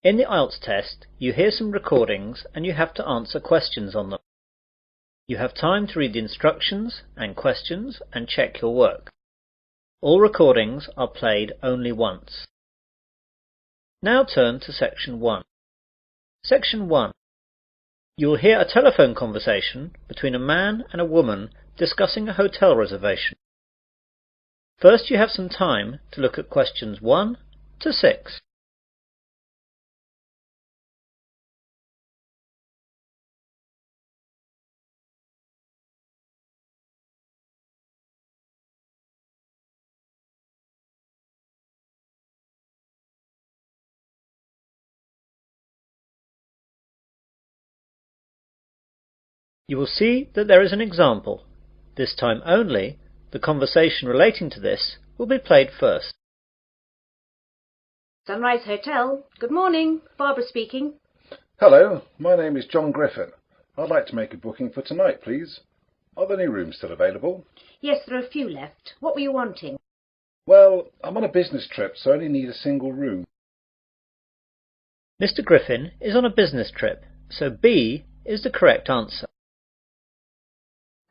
In the Ielts test, you hear some recordings and you have to answer questions on them. You have time to read the instructions and questions and check your work. All recordings are played only once. Now turn to Section 1. Section 1. You will hear a telephone conversation between a man and a woman discussing a hotel reservation. First, you have some time to look at questions 1 to 6. You will see that there is an example. This time only, the conversation relating to this will be played first. Sunrise Hotel. Good morning. Barbara speaking. Hello, my name is John Griffin. I'd like to make a booking for tonight, please. Are there any rooms still available? Yes, there are a few left. What were you wanting? Well, I'm on a business trip, so I only need a single room. Mr. Griffin is on a business trip, so B is the correct answer.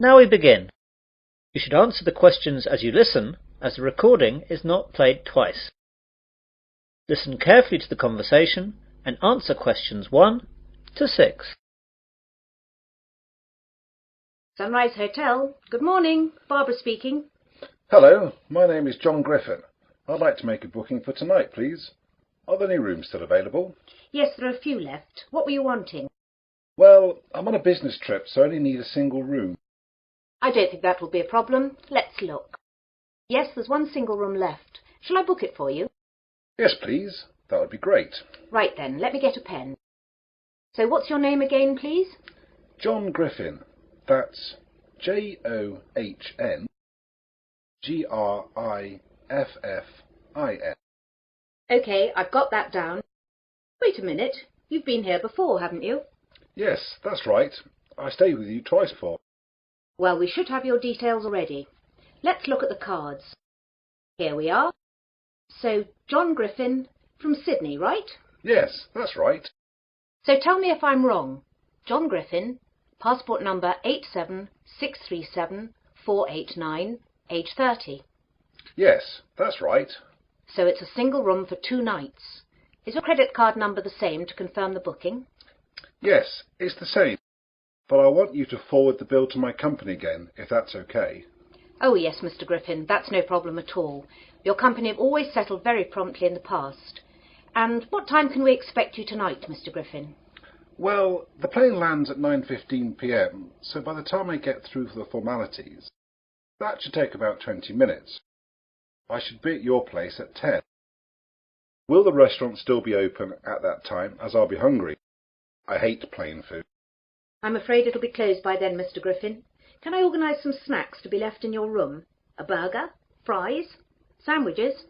Now we begin. You should answer the questions as you listen, as the recording is not played twice. Listen carefully to the conversation and answer questions 1 to 6. Sunrise Hotel. Good morning. Barbara speaking. Hello, my name is John Griffin. I'd like to make a booking for tonight, please. Are there any rooms still available? Yes, there are a few left. What were you wanting? Well, I'm on a business trip, so I only need a single room. I don't think that will be a problem. Let's look. Yes, there's one single room left. Shall I book it for you? Yes, please. That would be great. Right then, let me get a pen. So what's your name again, please? John Griffin. That's JOHN GRIFFIN. OK, I've got that down. Wait a minute. You've been here before, haven't you? Yes, that's right. I stayed with you twice before. Well, we should have your details already. Let's look at the cards. Here we are. So, John Griffin from Sydney, right? Yes, that's right. So tell me if I'm wrong. John Griffin, passport number 87637-489, age 30. Yes, that's right. So it's a single room for 2 nights. Is your credit card number the same to confirm the booking? Yes, it's the same. But I want you to forward the bill to my company again, if that's okay. Oh yes, Mr. Griffin, that's no problem at all. Your company have always settled very promptly in the past. And what time can we expect you tonight, Mr. Griffin? Well, the plane lands at 9:15 p.m, so by the time I get through the formalities, that should take about 20 minutes. I should be at your place at 10. Will the restaurant still be open at that time, as I'll be hungry? I hate plain food. I'm afraid it'll be closed by then, Mr. Griffin. Can I organise some snacks to be left in your room? A burger? Fries? Sandwiches?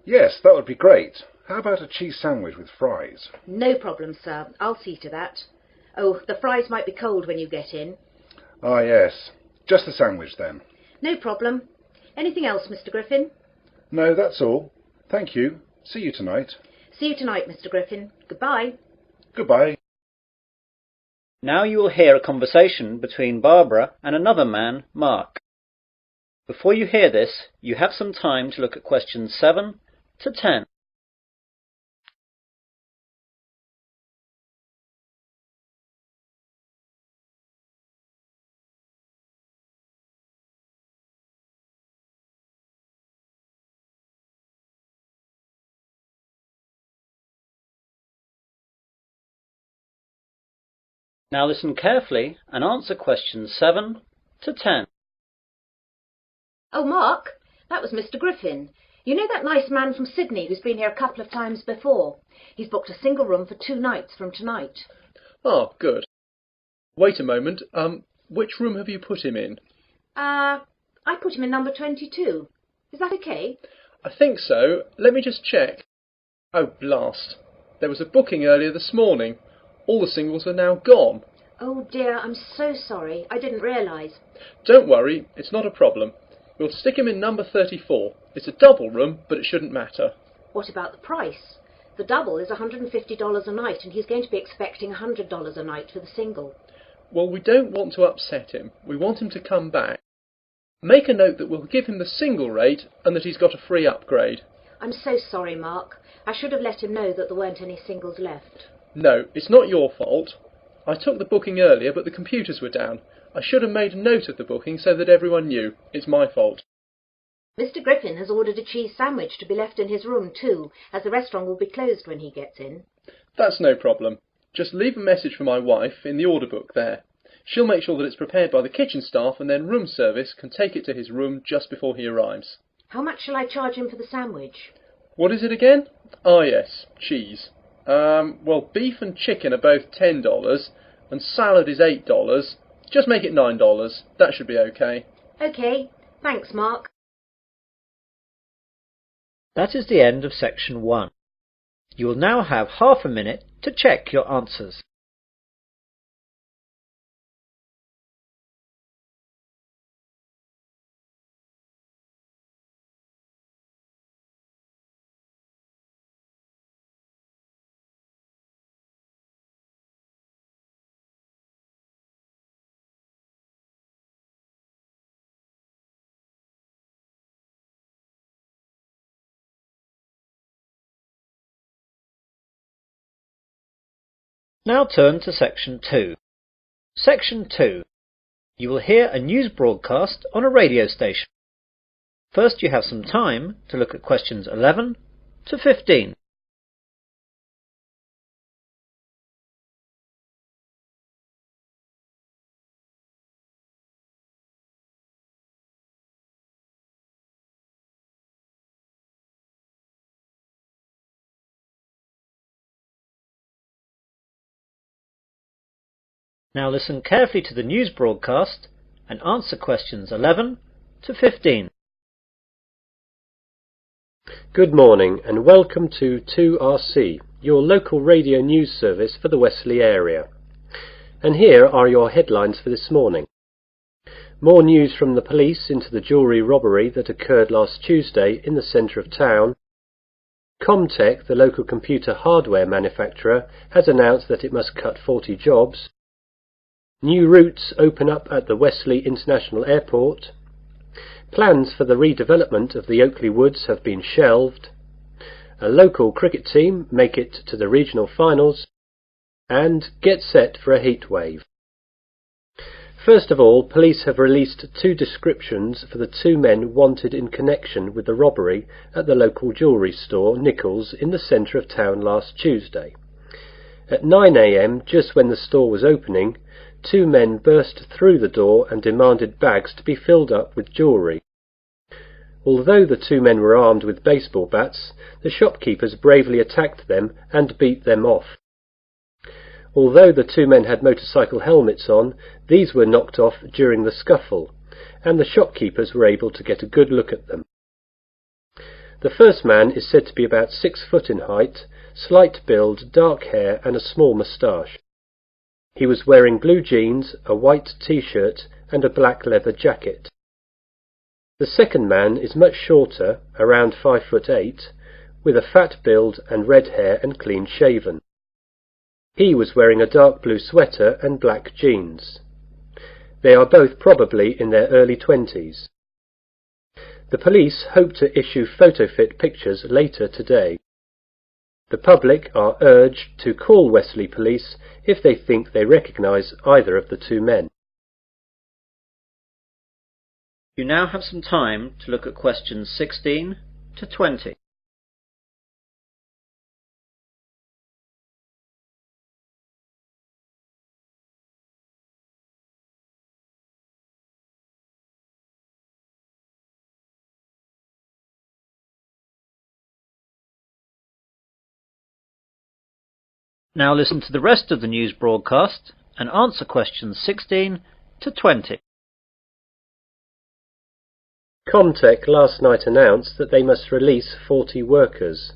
Yes, that would be great. How about a cheese sandwich with fries? No problem, sir. I'll see to that. Oh, the fries might be cold when you get in. Ah, yes. Just a sandwich then. No problem. Anything else, Mr. Griffin? No, that's all. Thank you. See you tonight. See you tonight, Mr. Griffin. Goodbye. Goodbye. Now you will hear a conversation between Barbara and another man, Mark. Before you hear this, you have some time to look at questions 7 to 10. Now listen carefully and answer questions 7 to 10. Oh, Mark, that was Mr. Griffin. You know that nice man from Sydney who's been here a couple of times before? He's booked a single room for 2 nights from tonight. Oh, good. Wait a moment. Which room have you put him in? I put him in number 22. Is that okay? I think so. Let me just check. Oh, blast. There was a booking earlier this morning. All the singles are now gone. Oh dear, I'm so sorry. I didn't realise. Don't worry, it's not a problem. We'll stick him in number 34. It's a double room, but it shouldn't matter. What about the price? The double is $150 a night, and he's going to be expecting $100 a night for the single. Well, we don't want to upset him. We want him to come back. Make a note that we'll give him the single rate and that he's got a free upgrade. I'm so sorry, Mark. I should have let him know that there weren't any singles left. No, it's not your fault. I took the booking earlier, but the computers were down. I should have made a note of the booking so that everyone knew. It's my fault. Mr. Griffin has ordered a cheese sandwich to be left in his room too, as the restaurant will be closed when he gets in. That's no problem. Just leave a message for my wife in the order book there. She'll make sure that it's prepared by the kitchen staff, and then room service can take it to his room just before he arrives. How much shall I charge him for the sandwich? What is it again? Ah, yes, cheese. Well, beef and chicken are both $10, and salad is $8. Just make it $9. That should be okay. OK. Thanks, Mark. That is the end of section 1. You will now have half a minute to check your answers. Now turn to section 2. Section 2. You will hear a news broadcast on a radio station. First you have some time to look at questions 11 to 15. Now listen carefully to the news broadcast and answer questions 11 to 15. Good morning and welcome to 2RC, your local radio news service for the Wesley area. And here are your headlines for this morning. More news from the police into the jewellery robbery that occurred last Tuesday in the centre of town. Comtech, the local computer hardware manufacturer, has announced that it must cut 40 jobs. New routes open up at the Wesley International Airport. Plans for the redevelopment of the Oakley Woods have been shelved. A local cricket team make it to the regional finals. And get set for a heat wave. First of all, police have released 2 descriptions for the 2 men wanted in connection with the robbery at the local jewellery store Nichols in the centre of town last Tuesday. At 9 a.m, just when the store was opening, 2 men burst through the door and demanded bags to be filled up with jewellery. Although the 2 men were armed with baseball bats, the shopkeepers bravely attacked them and beat them off. Although the 2 men had motorcycle helmets on, these were knocked off during the scuffle, and the shopkeepers were able to get a good look at them. The first man is said to be about 6 foot in height, slight build, dark hair and a small moustache. He was wearing blue jeans, a white t-shirt and a black leather jacket. The second man is much shorter, around 5'8", with a fat build and red hair and clean shaven. He was wearing a dark blue sweater and black jeans. They are both probably in their early 20s. The police hope to issue photo-fit pictures later today. The public are urged to call Wesley Police if they think they recognise either of the 2 men. You now have some time to look at questions 16 to 20. Now listen to the rest of the news broadcast and answer questions 16 to 20. Comtech last night announced that they must release 40 workers.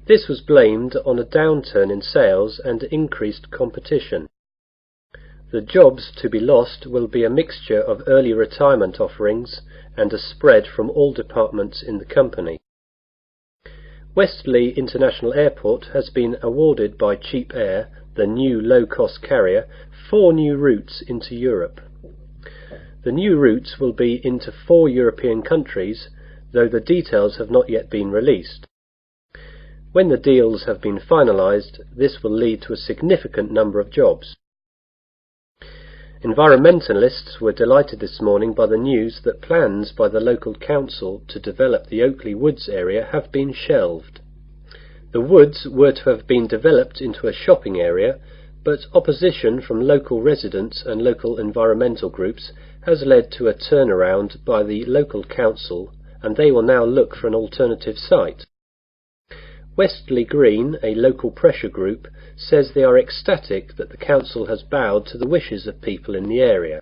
This was blamed on a downturn in sales and increased competition. The jobs to be lost will be a mixture of early retirement offerings and a spread from all departments in the company. Westley International Airport has been awarded by Cheap Air, the new low-cost carrier, 4 new routes into Europe. The new routes will be into 4 European countries, though the details have not yet been released. When the deals have been finalised, this will lead to a significant number of jobs. Environmentalists were delighted this morning by the news that plans by the local council to develop the Oakley Woods area have been shelved. The woods were to have been developed into a shopping area, but opposition from local residents and local environmental groups has led to a turnaround by the local council, and they will now look for an alternative site. Westley Green, a local pressure group, says they are ecstatic that the council has bowed to the wishes of people in the area.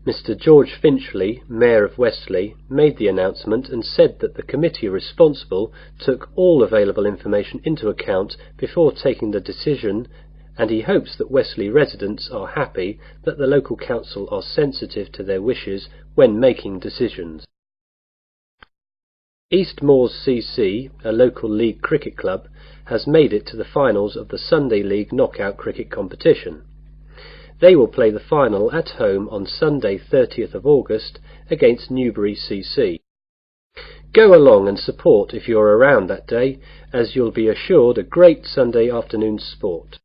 Mr. George Finchley, Mayor of Westley, made the announcement and said that the committee responsible took all available information into account before taking the decision, and he hopes that Westley residents are happy that the local council are sensitive to their wishes when making decisions. East Moors CC, a local league cricket club, has made it to the finals of the Sunday League knockout cricket competition. They will play the final at home on Sunday 30th of August against Newbury CC. Go along and support if you're around that day, as you'll be assured a great Sunday afternoon sport.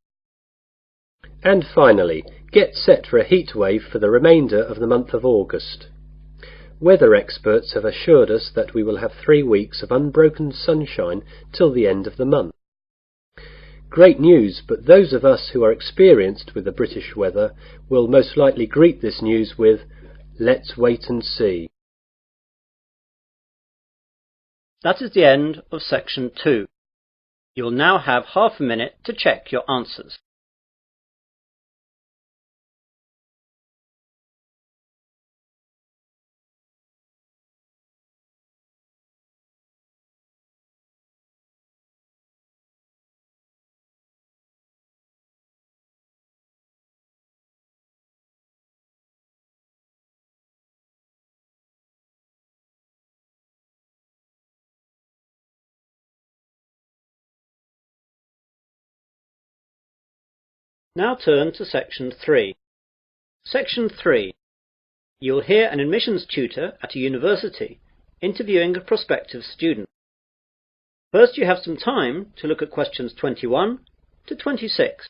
And finally, get set for a heat wave for the remainder of the month of August. Weather experts have assured us that we will have 3 weeks of unbroken sunshine till the end of the month. Great news, but those of us who are experienced with the British weather will most likely greet this news with, "Let's wait and see." That is the end of section 2. You will now have half a minute to check your answers. Now turn to section 3. Section 3. You will hear an admissions tutor at a university interviewing a prospective student. First, you have some time to look at questions 21 to 26.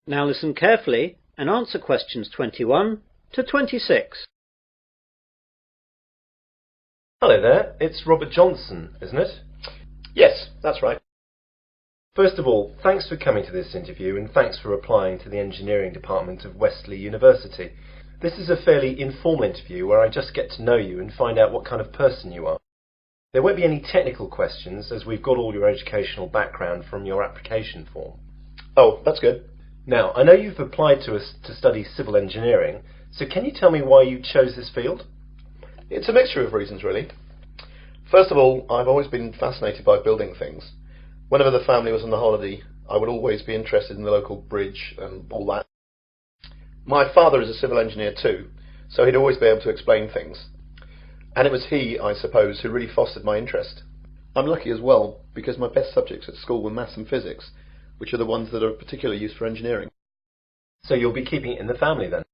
Now listen carefully and answer questions 21 to 26. Hello there, it's Robert Johnson, isn't it? Yes, that's right. First of all, thanks for coming to this interview and thanks for applying to the engineering department of Westley University. This is a fairly informal interview where I just get to know you and find out what kind of person you are. There won't be any technical questions as we've got all your educational background from your application form. Oh, that's good. Now, I know you've applied to us to study civil engineering, so can you tell me why you chose this field? It's a mixture of reasons, really. First of all, I've always been fascinated by building things. Whenever the family was on the holiday, I would always be interested in the local bridge and all that. My father is a civil engineer too, so he'd always be able to explain things. And it was he, I suppose, who really fostered my interest. I'm lucky as well, because my best subjects at school were maths and physics, which are the ones that are of particular use for engineering. So you'll be keeping it in the family then?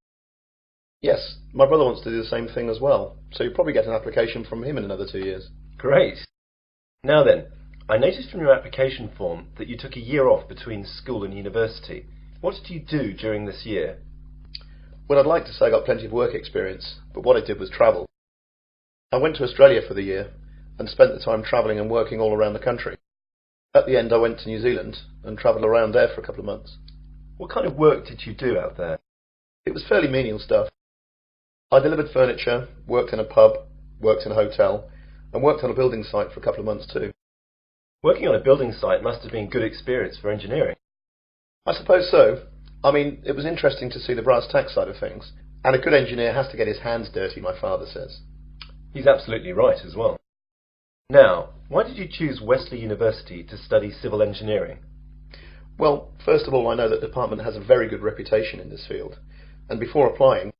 Yes, my brother wants to do the same thing as well, so you'll probably get an application from him in another 2 years. Great. Now then, I noticed from your application form that you took a year off between school and university. What did you do during this year? Well, I'd like to say I got plenty of work experience, but what I did was travel. I went to Australia for the year and spent the time travelling and working all around the country. At the end I went to New Zealand and travelled around there for a couple of months. What kind of work did you do out there? It was fairly menial stuff. I delivered furniture, worked in a pub, worked in a hotel, and worked on a building site for a couple of months too. Working on a building site must have been good experience for engineering. I suppose so. I mean, it was interesting to see the brass tack side of things. And a good engineer has to get his hands dirty, my father says. He's absolutely right as well. Now, why did you choose Wesley University to study civil engineering? Well, first of all, I know that the department has a very good reputation in this field, and before applying,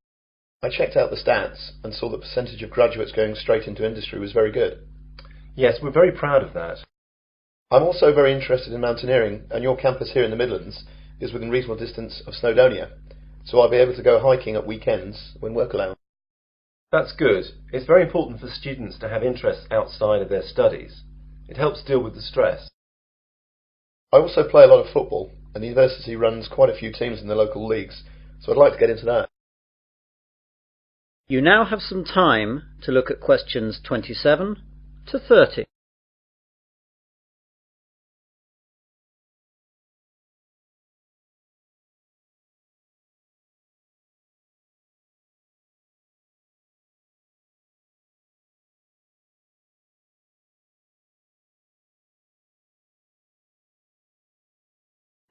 I checked out the stats and saw the percentage of graduates going straight into industry was very good. Yes, we're very proud of that. I'm also very interested in mountaineering, and your campus here in the Midlands is within reasonable distance of Snowdonia, so I'll be able to go hiking at weekends when work allows. That's good. It's very important for students to have interests outside of their studies. It helps deal with the stress. I also play a lot of football, and the university runs quite a few teams in the local leagues, so I'd like to get into that. You now have some time to look at questions 27 to 30.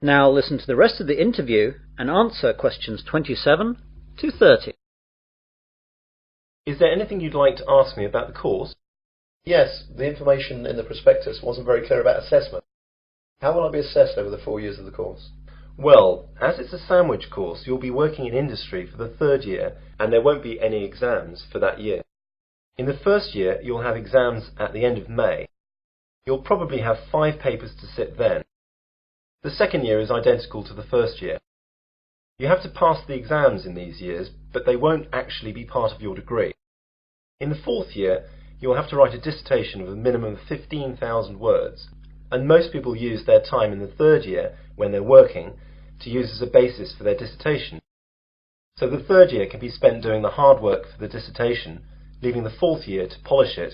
Now listen to the rest of the interview and answer questions 27 to 30. Is there anything you'd like to ask me about the course? Yes, the information in the prospectus wasn't very clear about assessment. How will I be assessed over the 4 years of the course? Well, as it's a sandwich course, you'll be working in industry for the third year, and there won't be any exams for that year. In the first year, you'll have exams at the end of May. You'll probably have 5 papers to sit then. The second year is identical to the first year. You have to pass the exams in these years, but they won't actually be part of your degree. In the fourth year, you'll have to write a dissertation of a minimum of 15,000 words, and most people use their time in the third year, when they're working, to use as a basis for their dissertation. So the third year can be spent doing the hard work for the dissertation, leaving the fourth year to polish it,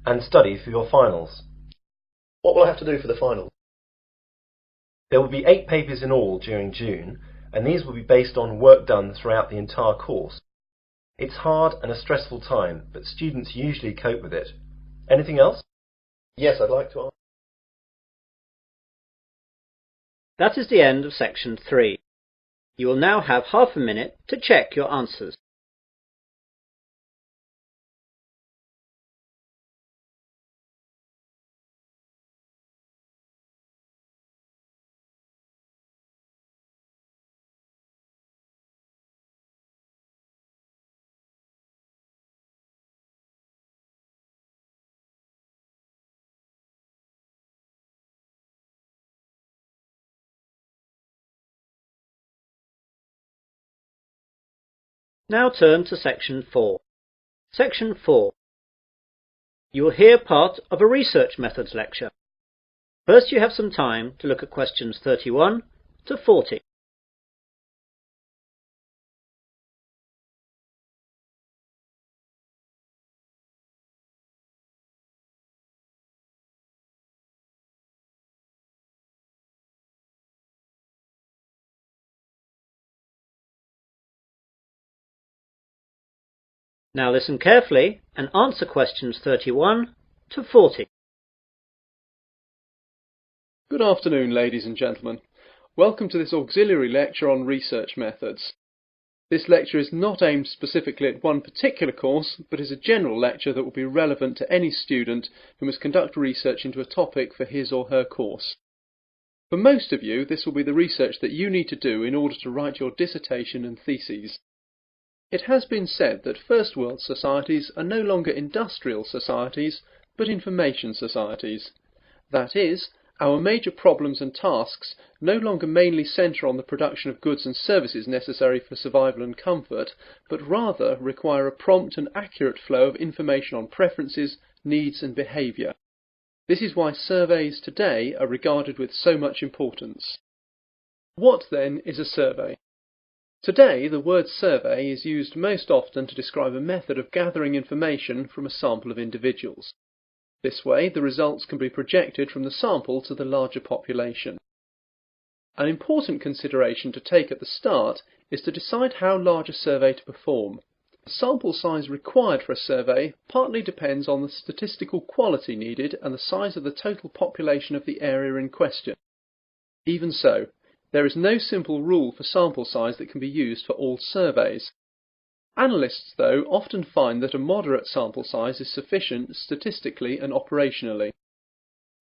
and study for your finals. What will I have to do for the finals? There will be 8 papers in all during June, and these will be based on work done throughout the entire course. It's hard and a stressful time, but students usually cope with it. Anything else? Yes, I'd like to ask. That is the end of section 3. You will now have half a minute to check your answers. Now turn to section 4. Section 4. You will hear part of a research methods lecture. First you have some time to look at questions 31 to 40. Now listen carefully and answer questions 31 to 40. Good afternoon, ladies and gentlemen. Welcome to this auxiliary lecture on research methods. This lecture is not aimed specifically at one particular course, but is a general lecture that will be relevant to any student who must conduct research into a topic for his or her course. For most of you, this will be the research that you need to do in order to write your dissertation and theses. It has been said that First World societies are no longer industrial societies, but information societies. That is, our major problems and tasks no longer mainly centre on the production of goods and services necessary for survival and comfort, but rather require a prompt and accurate flow of information on preferences, needs and behaviour. This is why surveys today are regarded with so much importance. What then is a survey? Today, the word survey is used most often to describe a method of gathering information from a sample of individuals. This way, the results can be projected from the sample to the larger population. An important consideration to take at the start is to decide how large a survey to perform. The sample size required for a survey partly depends on the statistical quality needed and the size of the total population of the area in question. Even so, there is no simple rule for sample size that can be used for all surveys. Analysts, though, often find that a moderate sample size is sufficient statistically and operationally.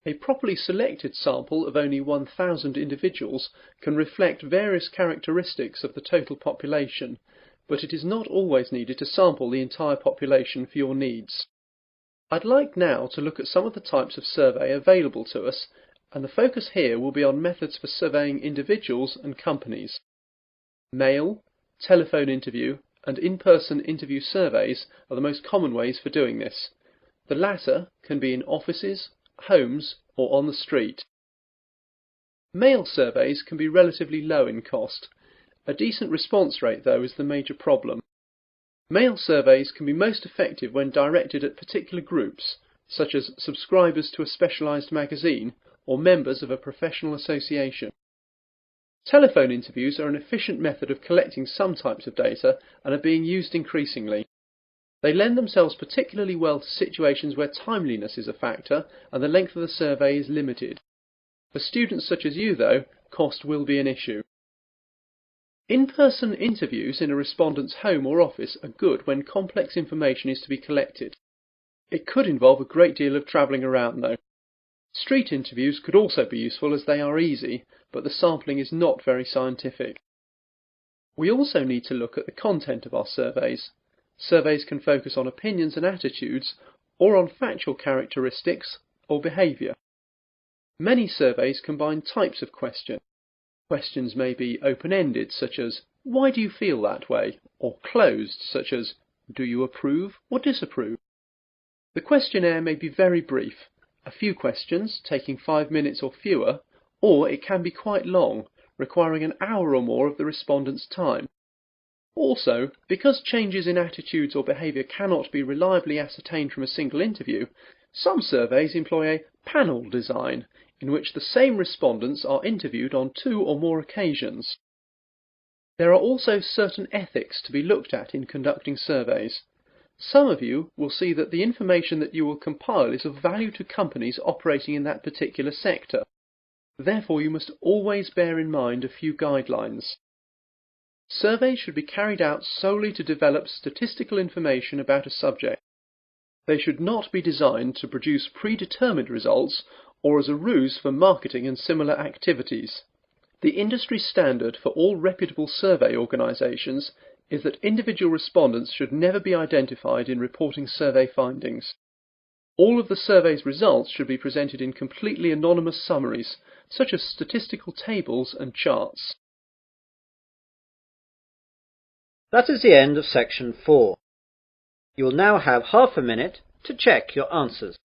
A properly selected sample of only 1,000 individuals can reflect various characteristics of the total population, but it is not always needed to sample the entire population for your needs. I'd like now to look at some of the types of survey available to us, and the focus here will be on methods for surveying individuals and companies. Mail, telephone interview, and in-person interview surveys are the most common ways for doing this. The latter can be in offices, homes, or on the street. Mail surveys can be relatively low in cost. A decent response rate, though, is the major problem. Mail surveys can be most effective when directed at particular groups, such as subscribers to a specialised magazine or members of a professional association. Telephone interviews are an efficient method of collecting some types of data and are being used increasingly. They lend themselves particularly well to situations where timeliness is a factor and the length of the survey is limited. For students such as you, though, cost will be an issue. In-person interviews in a respondent's home or office are good when complex information is to be collected. It could involve a great deal of travelling around, though. Street interviews could also be useful as they are easy, but the sampling is not very scientific. We also need to look at the content of our surveys. Surveys can focus on opinions and attitudes, or on factual characteristics or behaviour. Many surveys combine types of question. Questions may be open-ended, such as, "Why do you feel that way?" or closed, such as, "Do you approve or disapprove?" The questionnaire may be very brief, a few questions taking 5 minutes or fewer, or it can be quite long, requiring an hour or more of the respondent's time. Also, because changes in attitudes or behaviour cannot be reliably ascertained from a single interview, some surveys employ a panel design, in which the same respondents are interviewed on 2 or more occasions. There are also certain ethics to be looked at in conducting surveys. Some of you will see that the information that you will compile is of value to companies operating in that particular sector. Therefore, you must always bear in mind a few guidelines. Surveys should be carried out solely to develop statistical information about a subject. They should not be designed to produce predetermined results or as a ruse for marketing and similar activities. The industry standard for all reputable survey organisations is that individual respondents should never be identified in reporting survey findings. All of the survey's results should be presented in completely anonymous summaries, such as statistical tables and charts. That is the end of section 4. You will now have half a minute to check your answers.